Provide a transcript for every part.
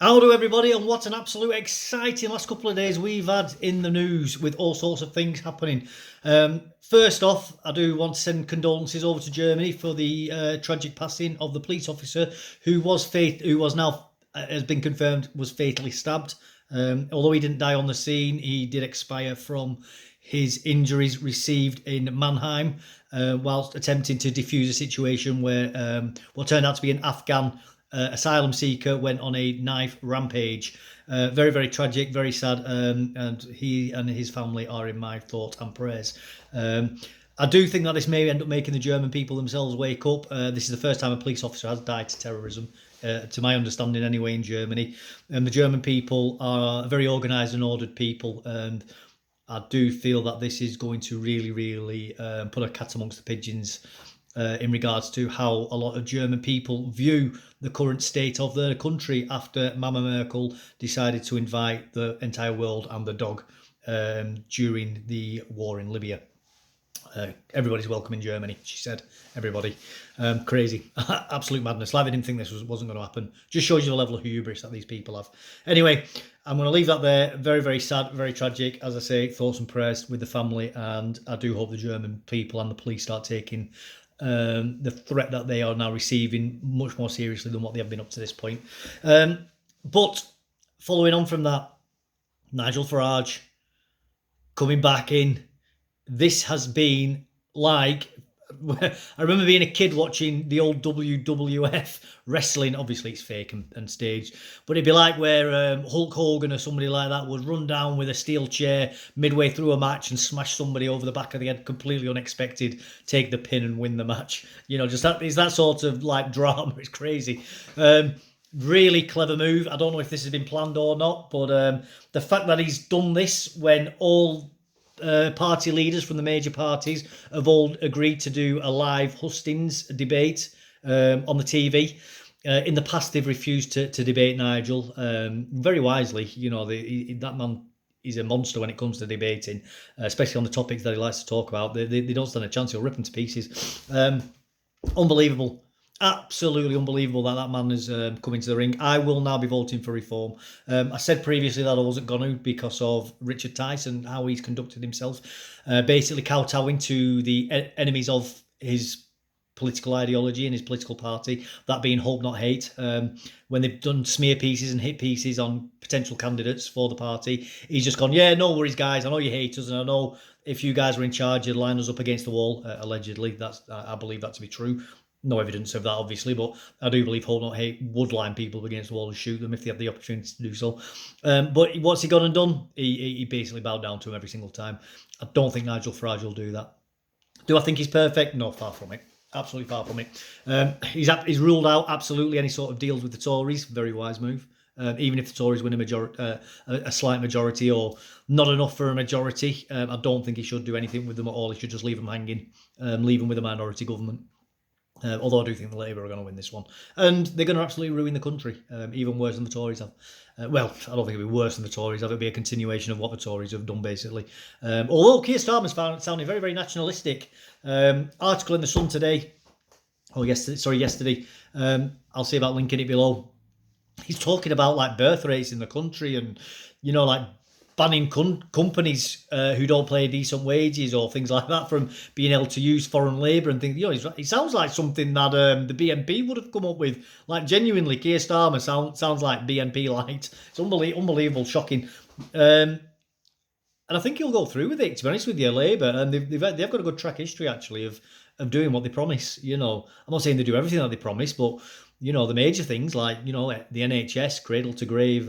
How do everybody, and what an absolute exciting last couple of days we've had in the news with all sorts of things happening. First off, I do want to send condolences over to Germany for the tragic passing of the police officer who was now has been confirmed was fatally stabbed. Although he didn't die on the scene, he did expire from his injuries received in Mannheim whilst attempting to defuse a situation where what turned out to be an Afghan asylum seeker went on a knife rampage. Very, very tragic, very sad, and he and his family are in my thought and prayers. I do think that this may end up making the German people themselves wake up. This is the first time a police officer has died to terrorism, to my understanding anyway, in Germany. And the German people are a very organised and ordered people, and I do feel that this is going to really, really put a cat amongst the pigeons in regards to how a lot of German people view the current state of their country after Mama Merkel decided to invite the entire world and the dog during the war in Libya. Everybody's welcome in Germany, she said. Everybody. Crazy. Absolute madness. Like they didn't think this wasn't going to happen. Just shows you the level of hubris that these people have. Anyway, I'm going to leave that there. Very, very sad, very tragic. As I say, thoughts and prayers with the family, and I do hope the German people and the police start taking the threat that they are now receiving much more seriously than what they have been up to this point. But following on from that, Nigel Farage coming back in. This has been like, I remember being a kid watching the old WWF wrestling. Obviously it's fake and staged, but it'd be like where Hulk Hogan or somebody like that would run down with a steel chair midway through a match and smash somebody over the back of the head, completely unexpected, take the pin and win the match. You know, just that sort of like drama. It's crazy. Really clever move. I don't know if this has been planned or not, but the fact that he's done this when all party leaders from the major parties have all agreed to do a live hustings debate on the TV. In the past, they've refused to debate Nigel, very wisely. You know, that man is a monster when it comes to debating, especially on the topics that he likes to talk about. They don't stand a chance. He'll rip them to pieces. Unbelievable. Absolutely unbelievable that man has come into the ring. I will now be voting for reform. I said previously that I wasn't going to because of Richard Tyson, how he's conducted himself, basically kowtowing to the enemies of his political ideology and his political party, that being hope not hate. When they've done smear pieces and hit pieces on potential candidates for the party, he's just gone, yeah, no worries guys, I know you hate us and I know if you guys were in charge you'd line us up against the wall. Allegedly, I believe that to be true. No evidence of that, obviously, but I do believe Hold Not Hate would line people against the wall and shoot them if they have the opportunity to do so. But what's he gone and done? He basically bowed down to him every single time. I don't think Nigel Farage will do that. Do I think he's perfect? No, far from it. Absolutely far from it. He's ruled out absolutely any sort of deals with the Tories. Very wise move. Even if the Tories win a slight majority or not enough for a majority, I don't think he should do anything with them at all. He should just leave them hanging, leave them with a minority government. Although I do think the Labour are going to win this one. And they're going to absolutely ruin the country, even worse than the Tories have. Well, I don't think it'll be worse than the Tories have. It'll be a continuation of what the Tories have done, basically. Although Keir Starmer's found it sounding very, very nationalistic. Article in The Sun today, yesterday. I'll see about linking it below. He's talking about like birth rates in the country and, you know, like banning companies who don't pay decent wages or things like that from being able to use foreign labour and things. You know, it sounds like something that the BNP would have come up with. Like, genuinely, Keir Starmer sounds like BNP light. It's unbelievable, shocking. And I think he'll go through with it, to be honest with you, Labour. And they've got a good track history, actually, of doing what they promise. You know, I'm not saying they do everything that they promise, but, you know, the major things like, you know, the NHS, cradle to grave,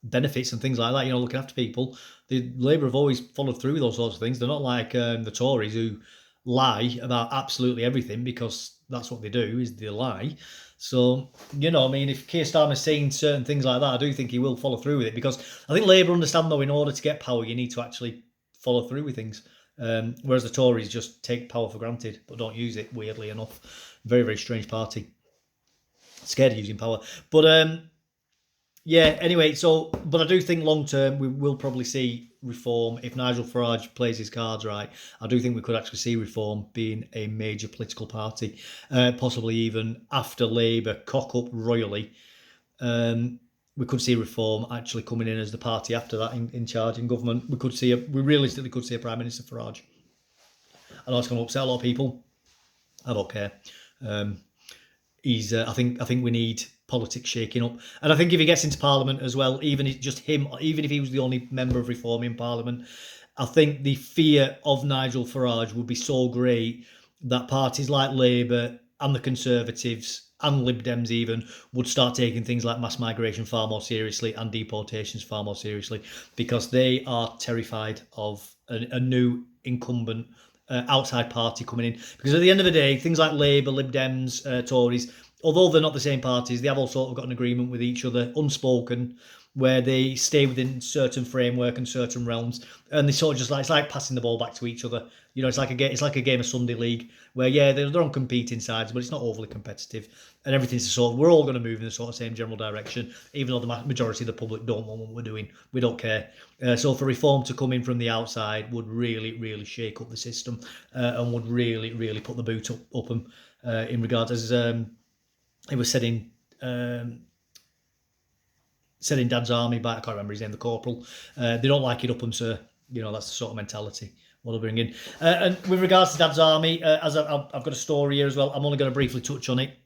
benefits and things like that, you know, looking after people. The Labour have always followed through with those sorts of things. They're not like the Tories who lie about absolutely everything because that's what they do, is they lie. So, you know, I mean, if Keir Starmer's saying certain things like that, I do think he will follow through with it, because I think Labour understand, though, in order to get power, you need to actually follow through with things. Whereas the Tories just take power for granted, but don't use it, weirdly enough. Very, very strange party. Scared of using power. But, yeah, anyway, but I do think long term we will probably see reform. If Nigel Farage plays his cards right, I do think we could actually see reform being a major political party, possibly even after Labour cock up royally we could see Reform actually coming in as the party after that in charge in government. We realistically could see a Prime Minister Farage. I know it's going to upset a lot of people. I don't care. I think we need politics shaking up, and I think if he gets into Parliament as well, even if he was the only member of Reform in Parliament, I think the fear of Nigel Farage would be so great that parties like Labour and the Conservatives and Lib Dems even would start taking things like mass migration far more seriously and deportations far more seriously, because they are terrified of a new incumbent outside party coming in. Because at the end of the day, things like Labour, Lib Dems, Tories, although they're not the same parties, they have all sort of got an agreement with each other, unspoken, where they stay within certain framework and certain realms, and they sort of just it's like passing the ball back to each other. You know, it's like a game of Sunday League where they're on competing sides, but it's not overly competitive, and everything's we're all going to move in the sort of same general direction, even though the majority of the public don't want what we're doing. We don't care. So for Reform to come in from the outside would really, really shake up the system, and would really, really put the boot up them in regards, as it was said in Dad's Army, but I can't remember his name, the corporal. They don't like it up them, sir. You know, that's the sort of mentality what they'll bring in. And with regards to Dad's Army, as I've got a story here as well, I'm only going to briefly touch on it.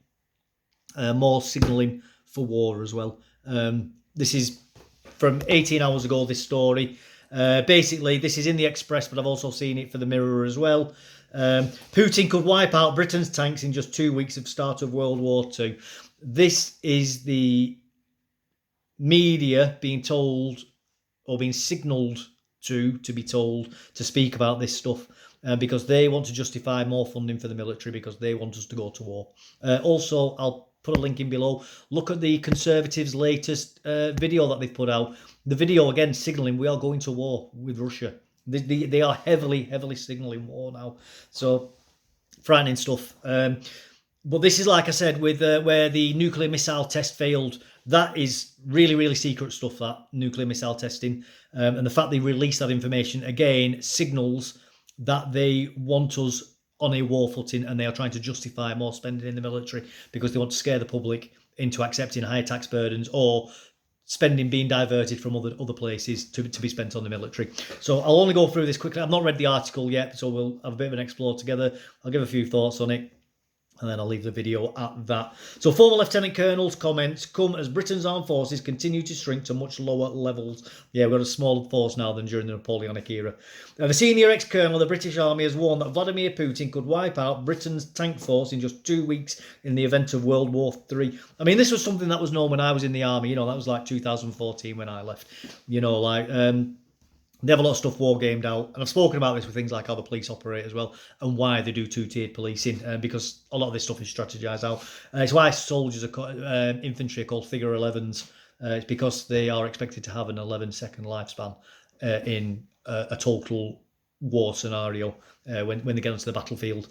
More signalling for war as well. This is from 18 hours ago, this story. Basically, this is in the Express, but I've also seen it for the Mirror as well. Putin could wipe out Britain's tanks in just 2 weeks of start of World War II. This is the media being told or being signalled to be told to speak about this stuff, because they want to justify more funding for the military because they want us to go to war. Also, I'll put a link in below. Look at the Conservatives' latest video that they've put out. The video, again, signalling we are going to war with Russia. They are heavily signalling war now. So, frightening stuff. But this is, like I said, with where the nuclear missile test failed. That is really, really secret stuff, that nuclear missile testing. And the fact they released that information, again, signals that they want us on a war footing, and they are trying to justify more spending in the military because they want to scare the public into accepting higher tax burdens or spending being diverted from other places to be spent on the military. So I'll only go through this quickly. I've not read the article yet, so we'll have a bit of an explore together. I'll give a few thoughts on it, and then I'll leave the video at that. So former Lieutenant Colonel's comments come as Britain's armed forces continue to shrink to much lower levels. Yeah, we've got a smaller force now than during the Napoleonic era. The senior ex-colonel of the British Army has warned that Vladimir Putin could wipe out Britain's tank force in just 2 weeks in the event of World War III. I mean, this was something that was known when I was in the army. You know, that was like 2014 when I left. You know, like... they have a lot of stuff war gamed out, and I've spoken about this with things like how the police operate as well, and why they do two-tiered policing, because a lot of this stuff is strategized out. It's why soldiers infantry are called figure 11s. It's because they are expected to have an 11-second lifespan in a total war scenario when they get onto the battlefield.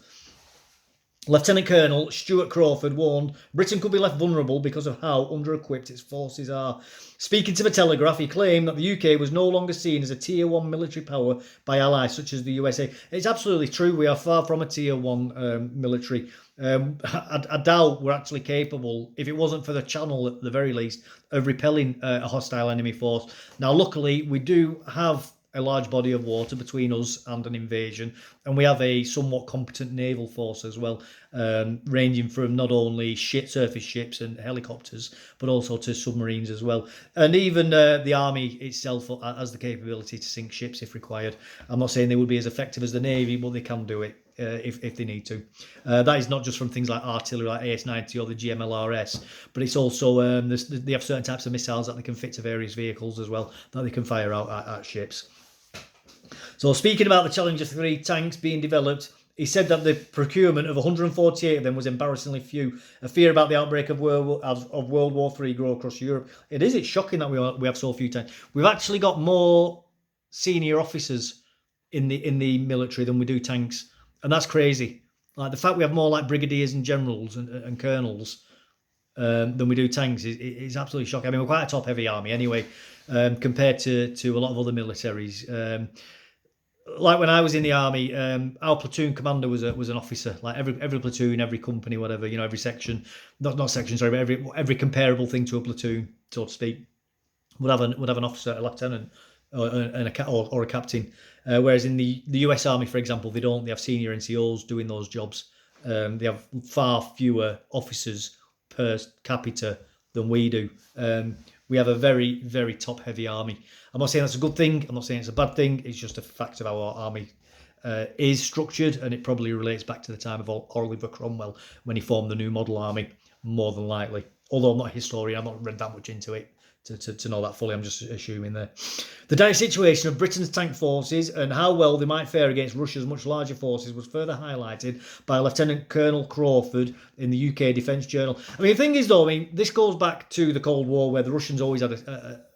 Lieutenant Colonel Stuart Crawford warned Britain could be left vulnerable because of how under-equipped its forces are. Speaking to the Telegraph, he claimed that the UK was no longer seen as a Tier 1 military power by allies such as the USA. It's absolutely true. We are far from a Tier 1 military. I doubt we're actually capable, if it wasn't for the Channel at the very least, of repelling a hostile enemy force. Now, luckily, we do have a large body of water between us and an invasion, and we have a somewhat competent naval force as well, ranging from not only surface ships and helicopters, but also to submarines as well. And even the army itself has the capability to sink ships if required. I'm not saying they would be as effective as the Navy, but they can do it if they need to. That is not just from things like artillery like AS-90 or the GMLRS, but it's also they have certain types of missiles that they can fit to various vehicles as well, that they can fire out at ships. So speaking about the Challenger 3 tanks being developed, he said that the procurement of 148 of them was embarrassingly few. A fear about the outbreak of World War III grew across Europe. It's shocking that we have so few tanks. We've actually got more senior officers in the military than we do tanks, and that's crazy. Like the fact we have more like brigadiers and generals and colonels than we do tanks is absolutely shocking. I mean, we're quite a top-heavy army anyway, compared to a lot of other militaries. like when I was in the army, our platoon commander was an officer. Like every platoon, every company, whatever, every section, not section, sorry, but every comparable thing to a platoon, so to speak, would have an officer, a lieutenant, or a captain. Whereas in the US Army, for example, they don't. They have senior NCOs doing those jobs. They have far fewer officers per capita than we do. We have a very, very top heavy army. I'm not saying that's a good thing. I'm not saying it's a bad thing. It's just a fact of how our army is structured, and it probably relates back to the time of Oliver Cromwell when he formed the new model army, more than likely. Although I'm not a historian, I've not read that much into it to know that fully. I'm just assuming there. The dire situation of Britain's tank forces and how well they might fare against Russia's much larger forces was further highlighted by Lieutenant Colonel Crawford in the UK Defence Journal. I mean, the thing is, though, this goes back to the Cold War, where the Russians always had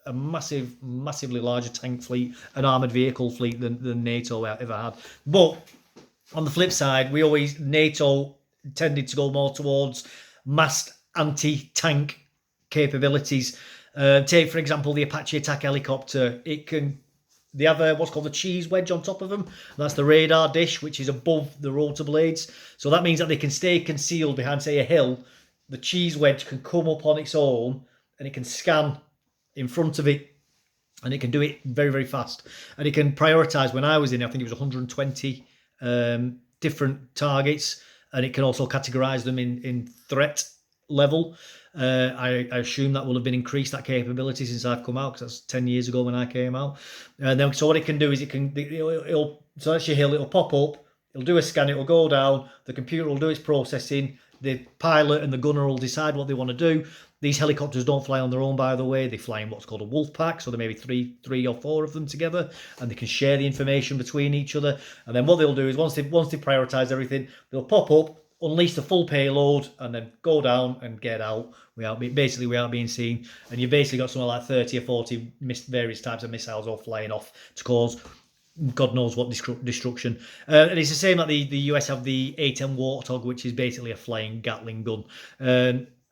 a massively larger tank fleet, an armoured vehicle fleet than NATO ever had. But on the flip side, NATO tended to go more towards massed anti-tank capabilities. Take, for example, the Apache attack helicopter. They have what's called a cheese wedge on top of them. That's the radar dish, which is above the rotor blades. So that means that they can stay concealed behind, say, a hill. The cheese wedge can come up on its own and it can scan in front of it, and it can do it very, very fast. And it can prioritise. When I was in, I think it was 120 different targets, and it can also categorise them in threat level. I assume that will have been increased, that capability, since I've come out, because that's 10 years ago when I came out. And then, so what it can do is so that's your hill, it'll pop up, it'll do a scan, it'll go down, the computer will do its processing, the pilot and the gunner will decide what they want to do. These helicopters don't fly on their own, by the way. They fly in what's called a wolf pack, so there may be three or four of them together, and they can share the information between each other. And then what they'll do is once they prioritise everything, they'll pop up, unleash the full payload, and then go down and get out without being seen. And you've basically got something like 30 or 40 various types of missiles all flying off to cause God knows what destruction. And it's the same that the US have the A-10 Warthog, which is basically a flying Gatling gun.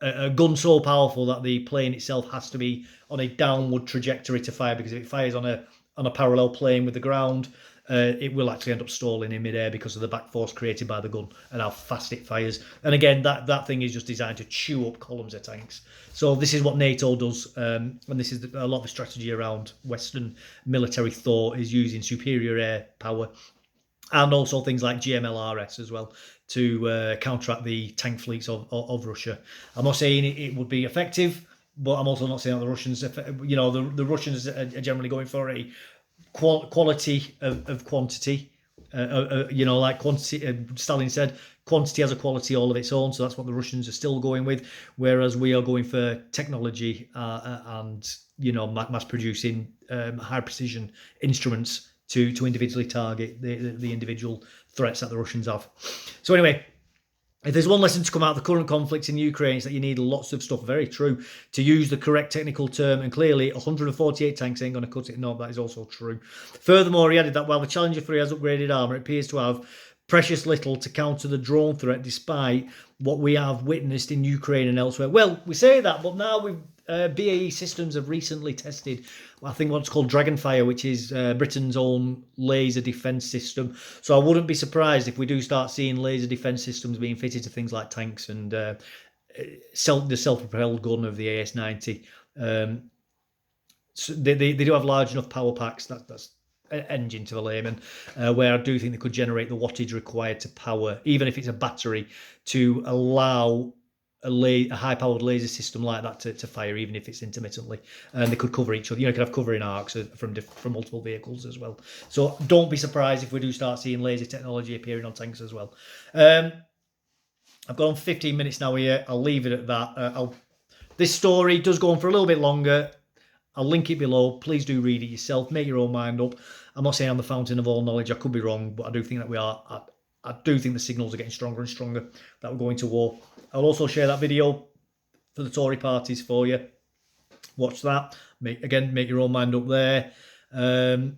A gun so powerful that the plane itself has to be on a downward trajectory to fire, because if it fires on a parallel plane with the ground, it will actually end up stalling in midair because of the back force created by the gun and how fast it fires. And again, that thing is just designed to chew up columns of tanks. So this is what NATO does, and this is a lot of the strategy around Western military thought, is using superior air power and also things like GMLRS as well to counteract the tank fleets of Russia. I'm not saying it would be effective, but I'm also not saying that the Russians, the Russians are generally going for a quality of quantity. Like quantity, Stalin said, quantity has a quality all of its own. So that's what the Russians are still going with, whereas we are going for technology and mass producing high precision instruments to individually target the individual threats that the Russians have. So anyway, if there's one lesson to come out of the current conflict in Ukraine, it's that you need lots of stuff, very true, to use the correct technical term, and clearly 148 tanks ain't going to cut it. No, that is also true. Furthermore, he added that while the Challenger 3 has upgraded armour, it appears to have precious little to counter the drone threat, despite what we have witnessed in Ukraine and elsewhere. Well, we say that, but now BAE Systems have recently tested, I think, what's called Dragonfire, which is Britain's own laser defence system. So I wouldn't be surprised if we do start seeing laser defence systems being fitted to things like tanks and the self-propelled gun of the AS-90. So they do have large enough power packs, that's an engine to the layman, where I do think they could generate the wattage required to power, even if it's a battery, to allow a high-powered laser system like that to fire, even if it's intermittently. And they could cover each other. You could have covering arcs from multiple vehicles as well. So don't be surprised if we do start seeing laser technology appearing on tanks as well. I've gone on 15 minutes now here. I'll leave it at that. This story does go on for a little bit longer. I'll link it below. Please do read it yourself. Make your own mind up. I'm not saying I'm the fountain of all knowledge. I could be wrong, but I do think that we are. I do think the signals are getting stronger and stronger that we're going to war. I'll also share that video for the Tory parties for you. Watch that. Make your own mind up there. And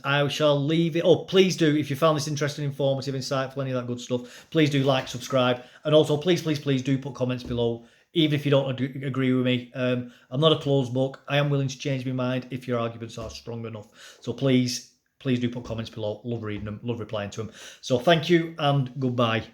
I shall leave it. Oh, please do, if you found this interesting, informative, insightful, any of that good stuff, please do like, subscribe. And also, please do put comments below, even if you don't agree with me. I'm not a closed book. I am willing to change my mind if your arguments are strong enough. So please please do put comments below. Love reading them, love replying to them. So thank you and goodbye.